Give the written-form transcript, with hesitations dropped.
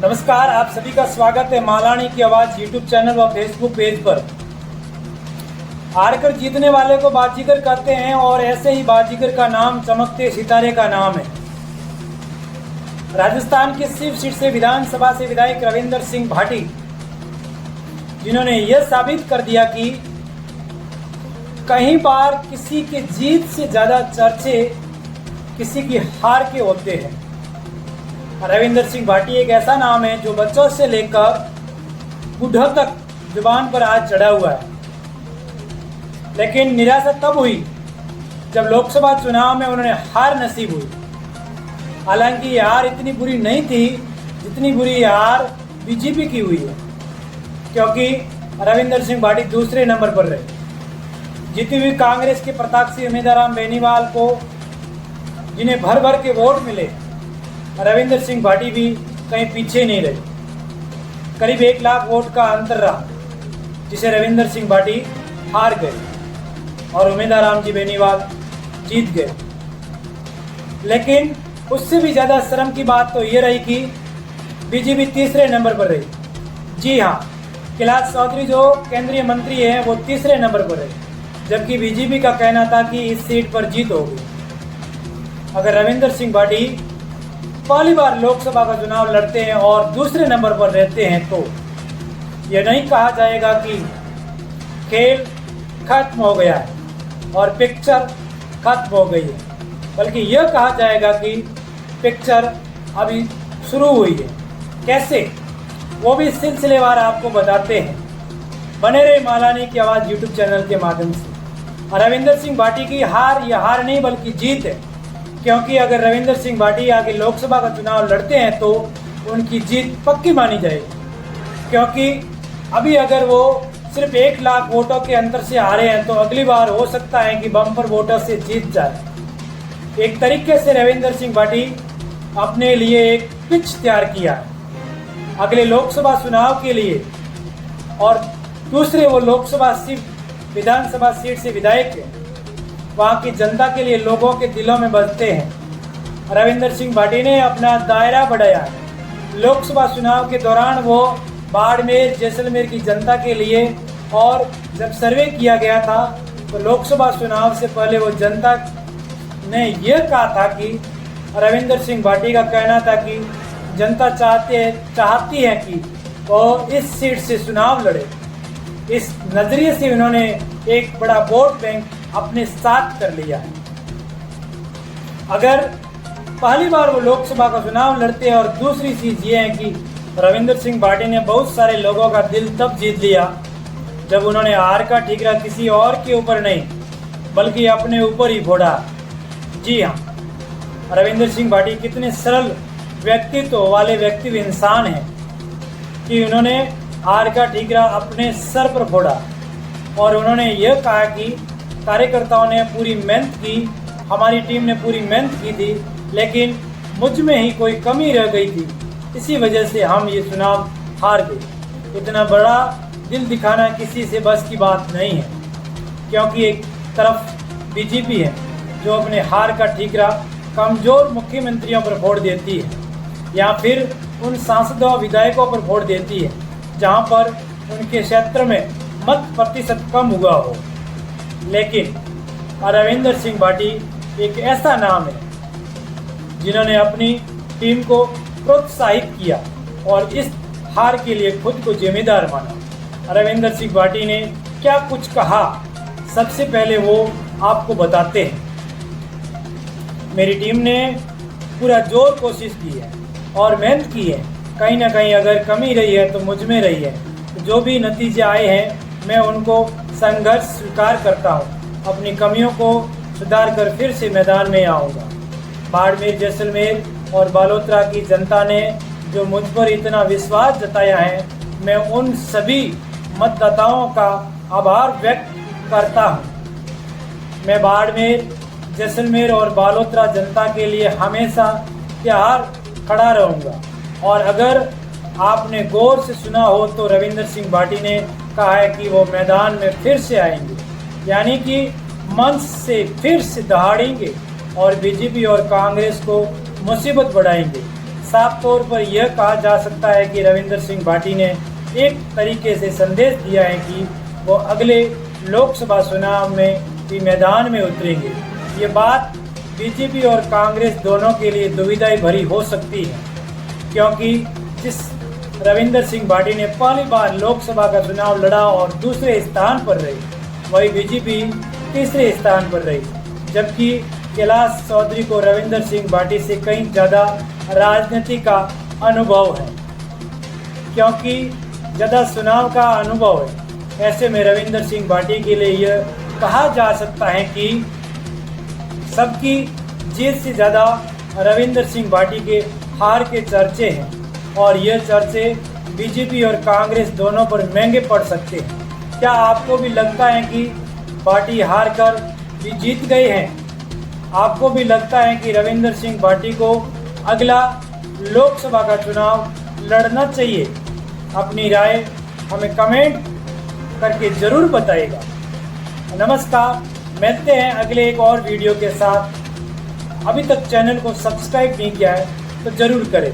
नमस्कार, आप सभी का स्वागत है मालानी की आवाज़ यूट्यूब चैनल व फेसबुक पेज पर। हारकर जीतने वाले को बाजीगर कहते हैं और ऐसे ही बाजीगर का नाम चमकते सितारे का नाम है। राजस्थान की सिर्फ सीट से विधानसभा से विधायक रविंदर सिंह भाटी, जिन्होंने यह साबित कर दिया कि कई बार किसी के जीत से ज़्यादा चर्चे किसी की हार के होते हैं। रविंदर सिंह भाटी एक ऐसा नाम है जो बच्चों से लेकर बूढ़ों तक जुबान पर आज चढ़ा हुआ है। लेकिन निराशा तब हुई जब लोकसभा चुनाव में उन्होंने हार नसीब हुई। हालांकि ये हार इतनी बुरी नहीं थी जितनी बुरी हार बीजेपी की हुई है, क्योंकि रविंदर सिंह भाटी दूसरे नंबर पर रहे। जीती हुई कांग्रेस के प्रत्याशी उम्मीदवार बेनीवाल को, जिन्हें भर भर के वोट मिले, रविंदर सिंह भाटी भी कहीं पीछे नहीं रहे। करीब 1 लाख वोट का अंतर रहा, जिसे रविंदर सिंह भाटी हार गए और उम्मीदवार रामजी बेनीवाल जीत गए। लेकिन उससे भी ज़्यादा शर्म की बात तो ये रही कि बीजेपी तीसरे नंबर पर रही। जी हाँ, कैलाश चौधरी जो केंद्रीय मंत्री हैं वो तीसरे नंबर पर रहे, जबकि बीजेपी का कहना था कि इस सीट पर जीत होगी। अगर रविंदर सिंह भाटी पहली बार लोकसभा का चुनाव लड़ते हैं और दूसरे नंबर पर रहते हैं तो यह नहीं कहा जाएगा कि खेल खत्म हो गया है और पिक्चर खत्म हो गई है, बल्कि यह कहा जाएगा कि पिक्चर अभी शुरू हुई है। कैसे, वो भी सिलसिलेवार आपको बताते हैं। बने रहे मालानी की आवाज़ यूट्यूब चैनल के माध्यम से। रविंदर सिंह भाटी की हार यह हार नहीं बल्कि जीत है, क्योंकि अगर रविंदर सिंह भाटी आगे लोकसभा का चुनाव लड़ते हैं तो उनकी जीत पक्की मानी जाएगी। क्योंकि अभी अगर वो सिर्फ 1 लाख वोटों के अंतर से हारे हैं तो अगली बार हो सकता है कि बम्पर वोटों से जीत जाए। एक तरीके से रविंदर सिंह भाटी अपने लिए एक पिच तैयार किया है अगले लोकसभा चुनाव के लिए, और दूसरे वो लोकसभा सीट विधानसभा सीट से विधायक है, वहाँ की जनता के लिए लोगों के दिलों में बसते हैं। रविंदर सिंह भाटी ने अपना दायरा बढ़ाया। लोकसभा चुनाव के दौरान वो बाड़मेर जैसलमेर की जनता के लिए, और जब सर्वे किया गया था तो लोकसभा चुनाव से पहले वो जनता ने यह कहा था कि रविंदर सिंह भाटी का कहना था कि जनता चाहती है कि वो इस सीट से चुनाव लड़े। इस नज़रिए से उन्होंने एक बड़ा वोट बैंक अपने साथ कर लिया है। अगर पहली बार वो लोकसभा का चुनाव लड़ते हैं, और दूसरी चीज़ ये है कि रविंदर सिंह भाटी ने बहुत सारे लोगों का दिल तब जीत लिया जब उन्होंने हार का ठीकरा किसी और के ऊपर नहीं बल्कि अपने ऊपर ही फोड़ा। जी हाँ, रविंदर सिंह भाटी कितने सरल व्यक्तित्व वाले व्यक्ति इंसान हैं कि उन्होंने हार का ठीकरा अपने सर पर फोड़ा। और उन्होंने यह कहा कि कार्यकर्ताओं ने पूरी मेहनत की, हमारी टीम ने पूरी मेहनत की थी, लेकिन मुझ में ही कोई कमी रह गई थी, इसी वजह से हम ये चुनाव हार गए। इतना बड़ा दिल दिखाना किसी से बस की बात नहीं है, क्योंकि एक तरफ बीजेपी है जो अपने हार का ठीकरा कमज़ोर मुख्यमंत्रियों पर फोड़ देती है, या फिर उन सांसदों विधायकों पर फोड़ देती है जहाँ पर उनके क्षेत्र में मत प्रतिशत कम हुआ हो। लेकिन रविंदर सिंह भाटी एक ऐसा नाम है जिन्होंने अपनी टीम को प्रोत्साहित किया और इस हार के लिए खुद को जिम्मेदार माना। रविंदर सिंह भाटी ने क्या कुछ कहा, सबसे पहले वो आपको बताते हैं। मेरी टीम ने पूरा जोर कोशिश की है और मेहनत की है। कहीं ना कहीं अगर कमी रही है तो मुझ में रही है। जो भी नतीजे आए हैं मैं उनको संघर्ष स्वीकार करता हूँ। अपनी कमियों को सुधार कर फिर से मैदान में आऊँगा। बाड़मेर जैसलमेर और बालोतरा की जनता ने जो मुझ पर इतना विश्वास जताया है, मैं उन सभी मतदाताओं का आभार व्यक्त करता हूँ। मैं बाड़मेर जैसलमेर और बालोतरा जनता के लिए हमेशा तैयार खड़ा रहूँगा। और अगर आपने गौर से सुना हो तो रविंदर सिंह भाटी ने कहा है कि वो मैदान में फिर से आएंगे, यानी कि मंच से फिर से दहाड़ेंगे और बीजेपी और कांग्रेस को मुसीबत बढ़ाएंगे। साफ तौर पर यह कहा जा सकता है कि रविंदर सिंह भाटी ने एक तरीके से संदेश दिया है कि वो अगले लोकसभा चुनाव में भी मैदान में उतरेंगे। ये बात बीजेपी और कांग्रेस दोनों के लिए दुविधा भरी हो सकती है, क्योंकि जिस रविंदर सिंह भाटी ने पहली बार लोकसभा का चुनाव लड़ा और दूसरे स्थान पर रही, वही बीजेपी तीसरे स्थान पर रही, जबकि कैलाश चौधरी को रविंदर सिंह भाटी से कहीं ज़्यादा राजनीति का अनुभव है, क्योंकि ज़्यादा चुनाव का अनुभव है। ऐसे में रविंदर सिंह भाटी के लिए यह कहा जा सकता है कि सबकी जीत से ज़्यादा रविंदर सिंह भाटी के हार के चर्चे हैं और ये चर्चे बीजेपी और कांग्रेस दोनों पर महंगे पड़ सकते हैं। क्या आपको भी लगता है कि भाटी हार कर भी जीत गए हैं? आपको भी लगता है कि रविंदर सिंह भाटी को अगला लोकसभा का चुनाव लड़ना चाहिए? अपनी राय हमें कमेंट करके ज़रूर बताइएगा। नमस्कार, मिलते हैं अगले एक और वीडियो के साथ। अभी तक चैनल को सब्सक्राइब नहीं किया है तो ज़रूर करें।